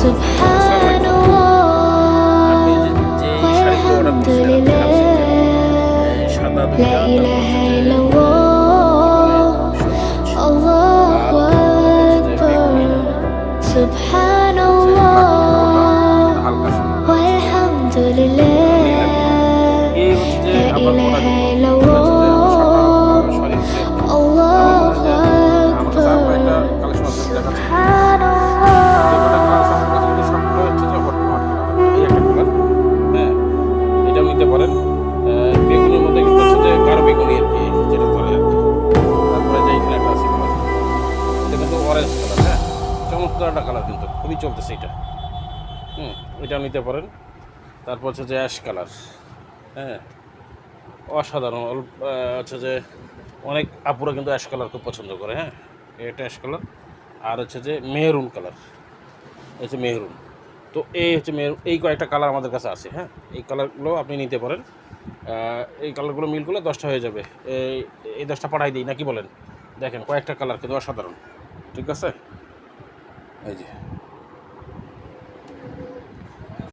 আপনি যে শাড়িগুলো অর্ডার করছিলেন সাদা দুইটা, হালকা এই হচ্ছে যে আপনার সরি একটা কালেকশন আছে দেখাচ্ছি। সবগুলো হচ্ছে যে হট এই একটা কালার, হ্যাঁ এটাও নিতে পারেন। বেগুনের মধ্যে কিন্তু হচ্ছে যে গাঢ় বেগুনি আর কি, যেটা ধরে আর কি। তারপরে যে এখানে একটা আছে কালার, এটা কিন্তু অরেঞ্জ কালার, হ্যাঁ চমৎকার একটা কালার, কিন্তু খুবই চলতেছে এটা। এটাও নিতে পারেন। তারপর হচ্ছে যে অ্যাশ কালার, হ্যাঁ অসাধারণ। হচ্ছে যে অনেক আপুরা কিন্তু অ্যাশ কালার খুব পছন্দ করে, হ্যাঁ এটা অ্যাশ কালার। আর হচ্ছে যে মেহরুন কালার, হচ্ছে মেহরুন। তো এই হচ্ছে মেহরুন, এই কয়েকটা কালার আমাদের কাছে আছে, হ্যাঁ এই কালারগুলো আপনি নিতে পারেন। এই কালারগুলো মিল করলে 10টা হয়ে যাবে। এই 10টা পাঠাই দিই নাকি বলেন? দেখেন কয়েকটা কালার কিন্তু অসাধারণ, ঠিক আছে এই যে।